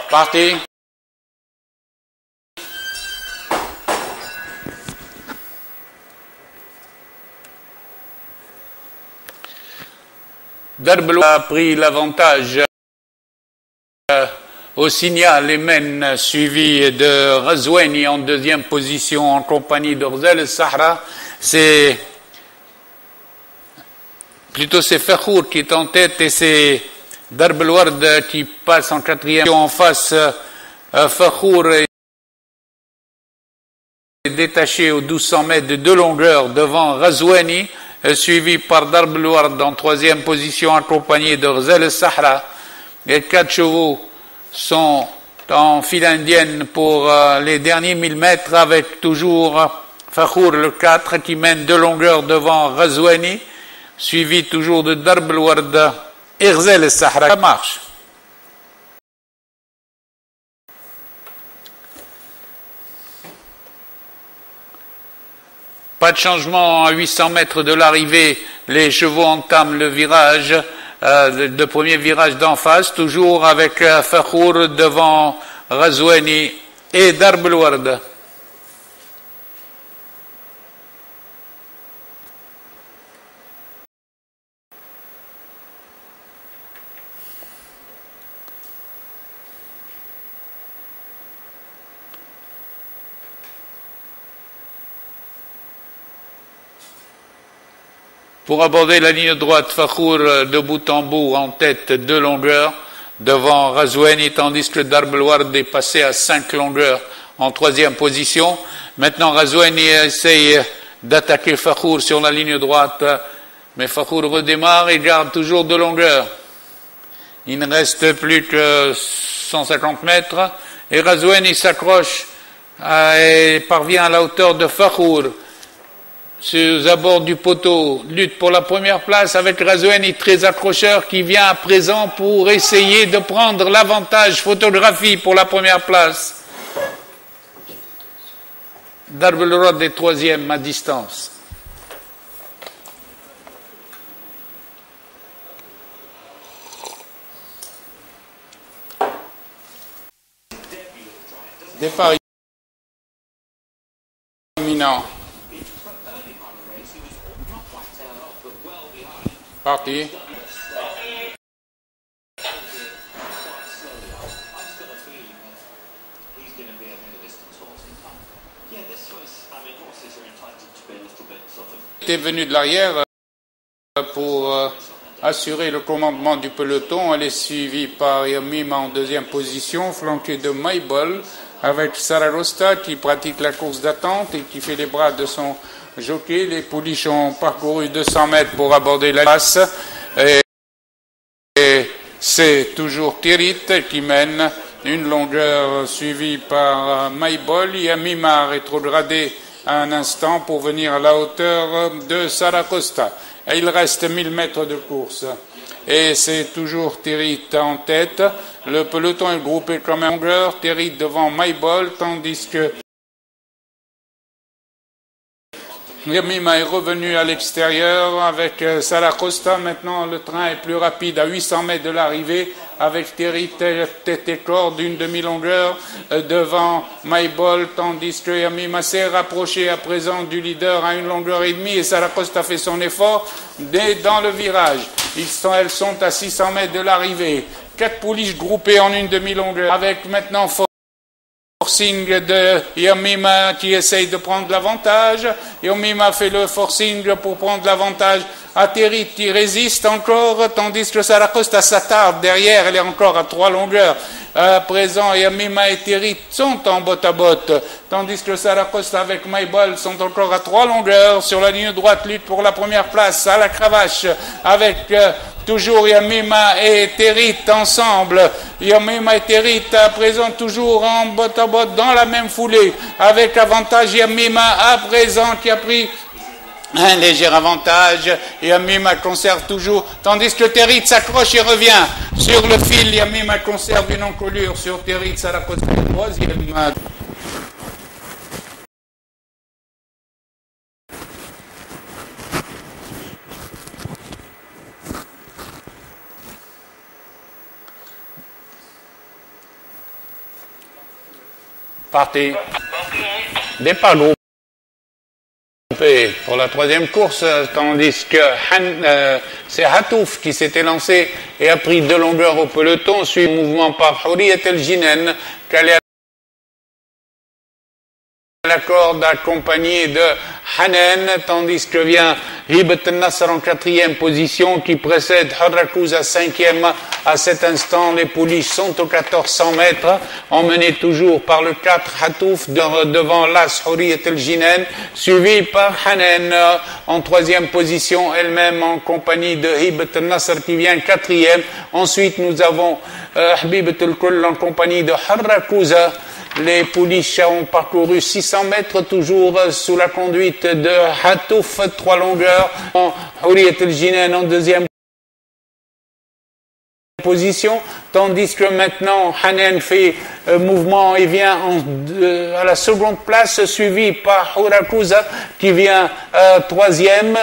Parti. Darbel a pris l'avantage au signal et mène, suivi de Razouani en deuxième position en compagnie d'Orzel Sahra. C'est Fakhour qui est en tête et c'est Darbel Ward qui passe en quatrième. En face, Fakhour est détaché aux 1200 mètres de 2 longueurs devant Razouani, suivi par Darbel Ward en troisième position accompagné d'Orzel Sahra. Les 4 chevaux sont en file indienne pour les derniers 1000 mètres avec toujours Fakhour le 4 qui mène 2 longueurs devant Razouani, suivi toujours de Darbel Ward et Orzel Sahra. Ça marche. Pas de changement à 800 mètres de l'arrivée. Les chevaux entament le virage, le premier virage d'en face, toujours avec Fakhour devant Razouani et Darbel Ward. Pour aborder la ligne droite, Fakhour de bout en bout en tête 2 longueurs devant Razouani, tandis que Darbel Ward est passé à 5 longueurs en troisième position. Maintenant Razouani essaye d'attaquer Fakhour sur la ligne droite, mais Fakhour redémarre et garde toujours 2 longueurs. Il ne reste plus que 150 mètres et Razouani s'accroche et parvient à la hauteur de Fakhour. Sur abords du poteau, lutte pour la première place avec Razouani très accrocheur qui vient à présent pour essayer de prendre l'avantage photographie pour la première place. Darbel Ward est troisième à distance. Départ imminent. Parti. Il est venu de l'arrière pour assurer le commandement du peloton. Elle est suivie par Yamima en deuxième position, flanquée de Maybol, avec Saragosta qui pratique la course d'attente et qui fait les bras de son jockey. Les pouliches ont parcouru 200 mètres pour aborder la place. Et c'est toujours Tirit qui mène une longueur suivie par Maybol. Yamima a rétrogradé un instant pour venir à la hauteur de Saragosta. Et il reste 1000 mètres de course. Et c'est toujours Tirit en tête. Le peloton est groupé comme un longueur. Tirit devant Maybol, tandis que Yamima est revenu à l'extérieur avec Saragosta. Maintenant, le train est plus rapide à 800 mètres de l'arrivée avec Tirit tête et corps d'une demi-longueur devant Maybol, tandis que Yamima s'est rapproché à présent du leader à 1 longueur et demie et Saragosta fait son effort dans le virage. Elles sont à 600 mètres de l'arrivée. 4 pouliches groupées en une demi-longueur avec maintenant forcing de Yamima qui essaye de prendre l'avantage. Yamima fait le forcing pour prendre l'avantage à Tirit qui résiste encore, tandis que Saragosta s'attarde derrière, elle est encore à 3 longueurs. À présent, Yamima et Tirit sont en botte à botte, tandis que Saragosta avec Maybol sont encore à 3 longueurs. Sur la ligne droite, lutte pour la première place à la cravache avec toujours Yamima et Tirit ensemble. Yamima et Tirit à présent toujours en botte à botte dans la même foulée, avec avantage Yamima à présent qui a pris un léger avantage. Yamima conserve toujours, tandis que Tirit s'accroche et revient sur le fil. Yamima conserve une encolure sur Tirit. Saragosta est troisième. Parti. Départ groupé pour la troisième course, tandis que c'est Hatouf qui s'était lancé et a pris 2 longueurs au peloton, suivi le mouvement par Hurriyat El-Jinen, calé à la corde accompagné de Hanen, tandis que vient Hibat al-Nasr en 4e position qui précède Harrakouz à 5e. À cet instant, les pouliches sont aux 1400 mètres, emmenés toujours par le 4 Hatouf devant l'As Hurriyat El-Jinen, suivi par Hanen en 3e position, elle-même en compagnie de Hibat al-Nasr qui vient 4e. Ensuite, nous avons Habibat al-Kull en compagnie de Harrakouz. Les pouliches ont parcouru 600 mètres toujours sous la conduite de Hatouf, 3 longueurs. Hurriyat El-Jinen en 2e position, tandis que maintenant Hanen fait mouvement et vient à la seconde place, suivi par Harrakouz qui vient 3e.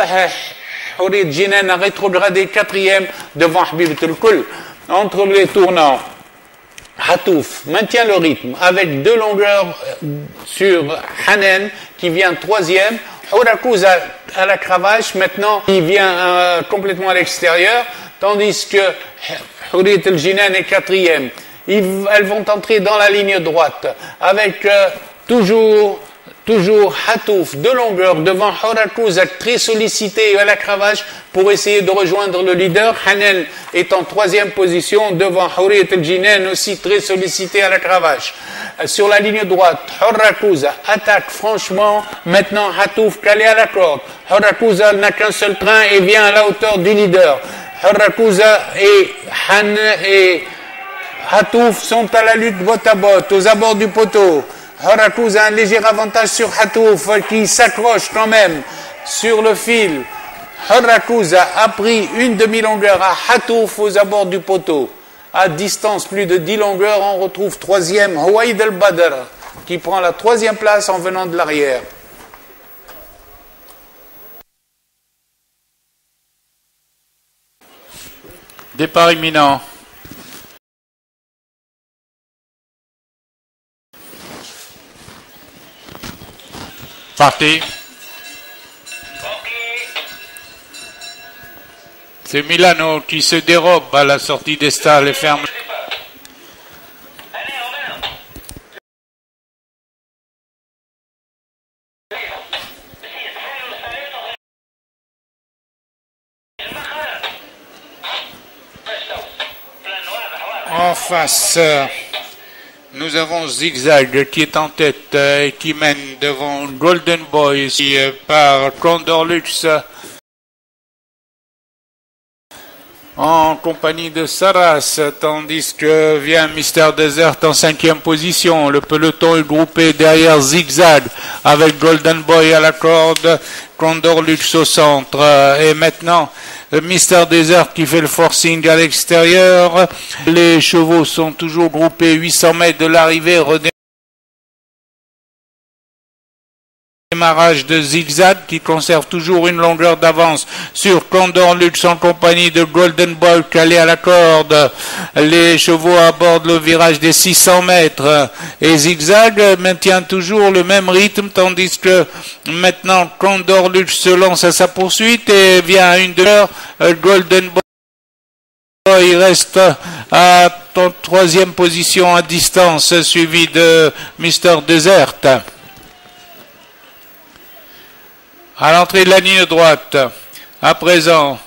Hurriyat El-Jinen a rétrogradé 4e devant Habibat al-Kull. Entre les tournants, Hatouf maintient le rythme avec 2 longueurs sur Hanen qui vient 3e. Harrakouz à la cravache maintenant, il vient complètement à l'extérieur, tandis que Hurriyat El-Jinen est 4e. Elles vont entrer dans la ligne droite avec toujours Hatouf 2 longueurs devant Harrakouz très sollicité à la cravache pour essayer de rejoindre le leader. Hanen est en 3e position devant Hurriyat El-Jinen aussi très sollicité à la cravache. Sur la ligne droite, Harrakouz attaque franchement. Maintenant Hatouf calé à la corde. Harrakouz n'a qu'un seul train et vient à la hauteur du leader. Harrakouz et Hatouf sont à la lutte botte à botte aux abords du poteau. Harrakouz a un léger avantage sur Hatouf qui s'accroche quand même sur le fil. Harrakouz a pris une demi-longueur à Hatouf aux abords du poteau. À distance plus de 10 longueurs, on retrouve 3e Houaïd El-Badr qui prend la 3e place en venant de l'arrière. Départ imminent. Parti. C'est Milano qui se dérobe à la sortie des stalles et ferme. En face, nous avons Zigzag qui est en tête et qui mène devant Golden Boy ici par Condor Lux en compagnie de Saras, tandis que vient Mister Desert en 5e position. Le peloton est groupé derrière Zigzag avec Golden Boy à la corde, Condor Lux au centre et maintenant Mister Desert qui fait le forcing à l'extérieur. Les chevaux sont toujours groupés 800 mètres de l'arrivée. Démarrage de Zigzag qui conserve toujours une longueur d'avance sur Condor Lux en compagnie de Golden Boy calé à la corde. Les chevaux abordent le virage des 600 mètres et Zigzag maintient toujours le même rythme tandis que maintenant Condor Lux se lance à sa poursuite et vient à une demi-heure. Golden Boy reste à 3e position à distance suivi de Mister Desert. À l'entrée de la ligne droite, à présent,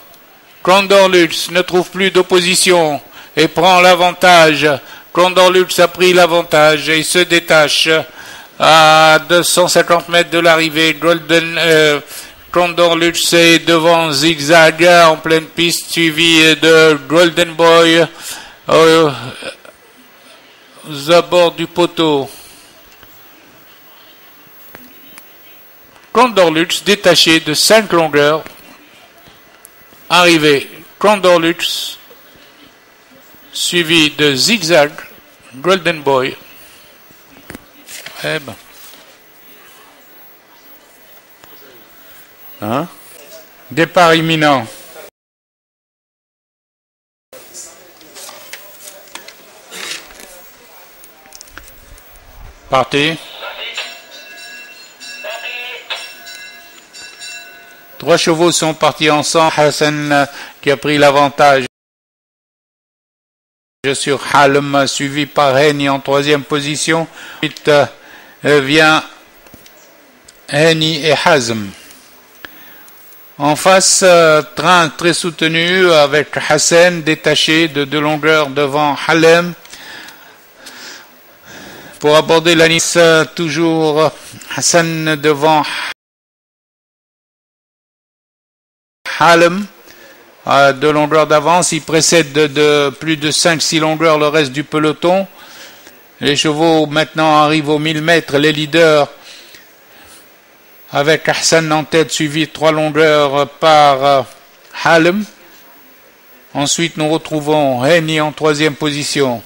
Condor Lux ne trouve plus d'opposition et prend l'avantage. Condor Lux a pris l'avantage et se détache à 250 mètres de l'arrivée. Condor Lux est devant Zigzag en pleine piste, suivi de Golden Boy aux abords du poteau. Condor Lux détaché de 5 longueurs. Arrivé Condor Lux, suivi de Zigzag, Golden Boy. Eh ben. Hein? Départ imminent. Parti. 3 chevaux sont partis ensemble. Hassan qui a pris l'avantage sur Halem, suivi par Hani en 3e position. Ensuite vient Hani et Hazm. En face, train très soutenu avec Hassan détaché de 2 longueurs devant Halem. Pour aborder la Nice, toujours Hassan devant Halem, à 2 longueurs d'avance. Il précède de plus de 5-6 longueurs le reste du peloton. Les chevaux maintenant arrivent aux 1000 mètres. Les leaders avec Hassan en tête, suivi 3 longueurs par Halem. Ensuite, nous retrouvons Hani en 3e position.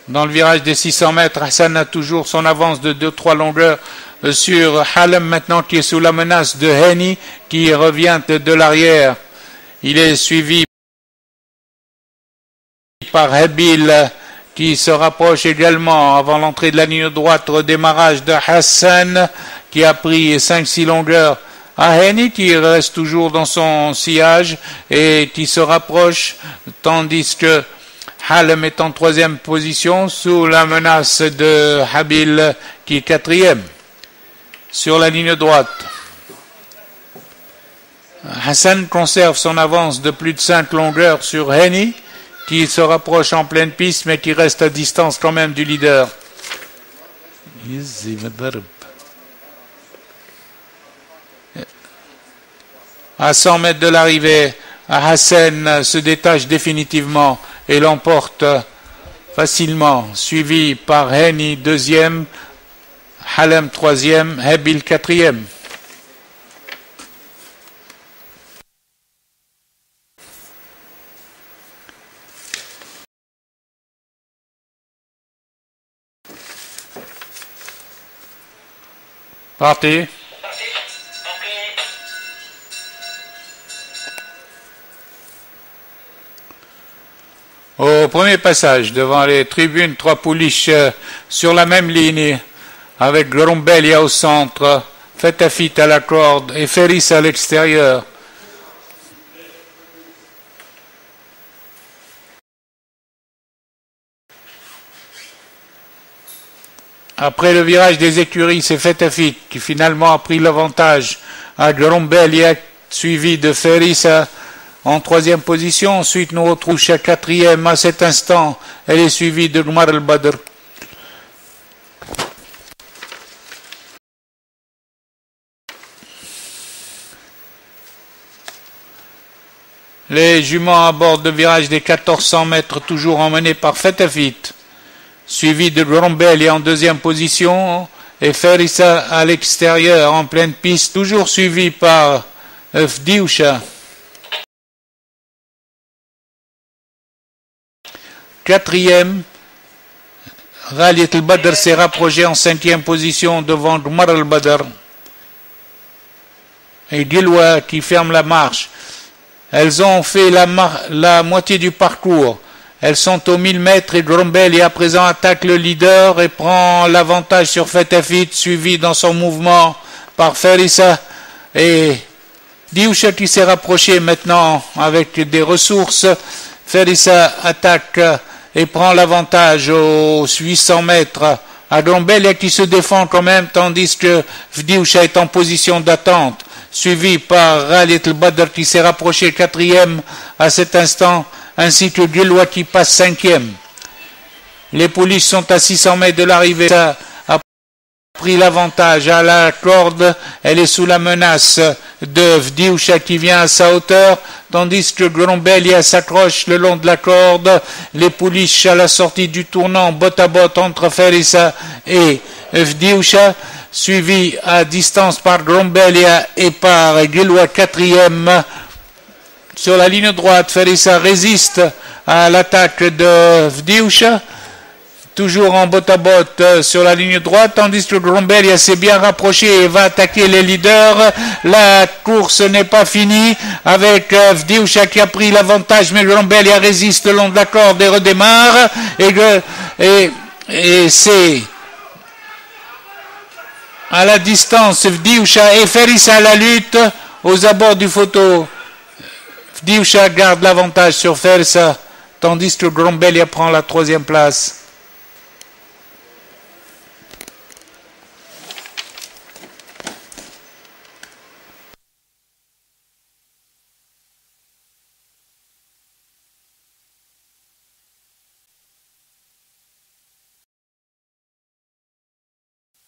Dans le virage des 600 mètres, Hassan a toujours son avance de 2-3 longueurs sur Halem, maintenant qui est sous la menace de Hani, qui revient de l'arrière. Il est suivi par Habil, qui se rapproche également avant l'entrée de la ligne droite, au démarrage de Hassan, qui a pris 5-6 longueurs à Hani, qui reste toujours dans son sillage et qui se rapproche, tandis que Halem est en 3e position sous la menace de Habil qui est 4e sur la ligne droite. Hassan conserve son avance de plus de 5 longueurs sur Hani qui se rapproche en pleine piste mais qui reste à distance quand même du leader. À 100 mètres de l'arrivée, Hassan se détache définitivement et l'emporte facilement, suivi par Hani 2e, Halem 3e, Habil 4e. Parti. Au premier passage, devant les tribunes, 3 pouliches sur la même ligne, avec Grombelia au centre, Fetafit à la corde et Ferris à l'extérieur. Après le virage des écuries, c'est Fetafit qui finalement a pris l'avantage à Grombelia, suivi de Ferris en 3e position. Ensuite, nous retrouvons chez 4e à cet instant. Elle est suivie de Gmar al-Badr. Les juments abordent le virage des 1400 mètres, toujours emmenés par Fetafit, suivi de Grombelli en 2e position et Ferissa à l'extérieur en pleine piste, toujours suivi par Fdioucha. 4e, Ghalit al-Badr s'est rapproché en 5e position devant Gmar al-Badr et Gilwa qui ferme la marche. Elles ont fait la moitié du parcours. Elles sont aux 1000 mètres et Grombelli à présent attaque le leader et prend l'avantage sur Fetafit, suivi dans son mouvement par Ferissa et Dioucha qui s'est rapproché maintenant avec des ressources. Ferissa attaque et prend l'avantage aux 800 mètres à Grombelli qui se défend quand même, tandis que Fdioucha est en position d'attente, suivi par Ghalit al-Badr qui s'est rapproché 4e à cet instant, ainsi que Gilwa qui passe 5e. Les pouliches sont à 600 mètres de l'arrivée. A pris l'avantage à la corde. Elle est sous la menace de Fdioucha qui vient à sa hauteur, tandis que Grombelli s'accroche le long de la corde. Les pouliches à la sortie du tournant, botte à botte entre Ferissa et Fdioucha, suivi à distance par Grombelia et par Gilwa 4e. Sur la ligne droite, Ferissa résiste à l'attaque de Fdioucha, toujours en botte-à-botte sur la ligne droite, tandis que Grombelia s'est bien rapproché et va attaquer les leaders. La course n'est pas finie avec Vdiusha qui a pris l'avantage, mais Grombelia résiste le long de la corde et redémarre. Et c'est à la distance Vdiusha et Ferissa à la lutte aux abords du photo. Vdiusha garde l'avantage sur Ferissa, tandis que Grombelia prend la 3e place.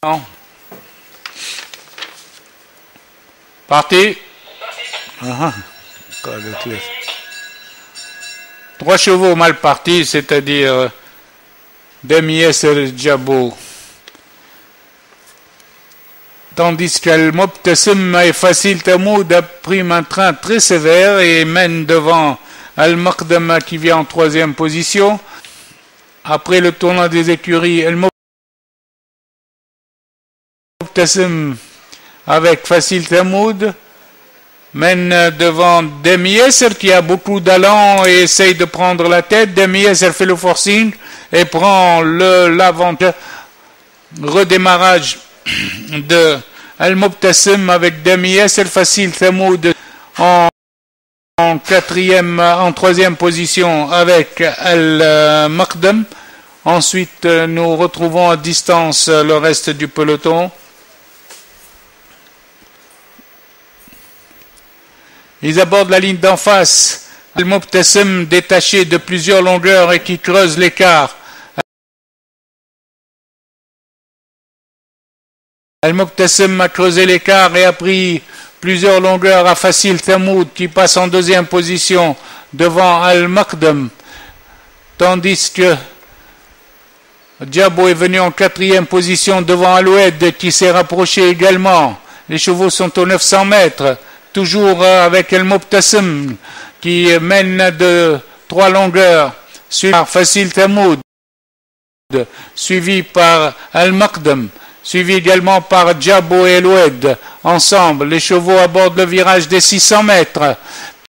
Non. Parti. 3 chevaux mal partis, c'est-à-dire Demies et Djabo. Tandis qu'Al-Mobtassim et Facile Tamoud a pris un train très sévère et mène devant Al-Maqdama qui vient en 3e position. Après le tournoi des écuries, Al-Mobtassim avec Facile Tamoud mène devant Demieser qui a beaucoup d'allant et essaye de prendre la tête. Demieser fait le forcing et prend l'avantage. Redémarrage de Al-Mobtassim avec Demieser, Facile Tamoud en 3e position avec Al-Maqdam. Ensuite, nous retrouvons à distance le reste du peloton. Ils abordent la ligne d'en face. Al-Mobtassim détaché de plusieurs longueurs et qui creuse l'écart. Al-Mobtassim a creusé l'écart et a pris plusieurs longueurs à Facile Tamoud qui passe en 2e position devant Al-Maqdam. Tandis que Djabo est venu en 4e position devant Al-Oued qui s'est rapproché également. Les chevaux sont aux 900 mètres. Toujours avec Al-Mobtassim qui mène de 3 longueurs, suivi par Facile Tamoud, suivi par Al-Maqdam, suivi également par Djabo et Al-Oued. Ensemble, les chevaux abordent le virage des 600 mètres.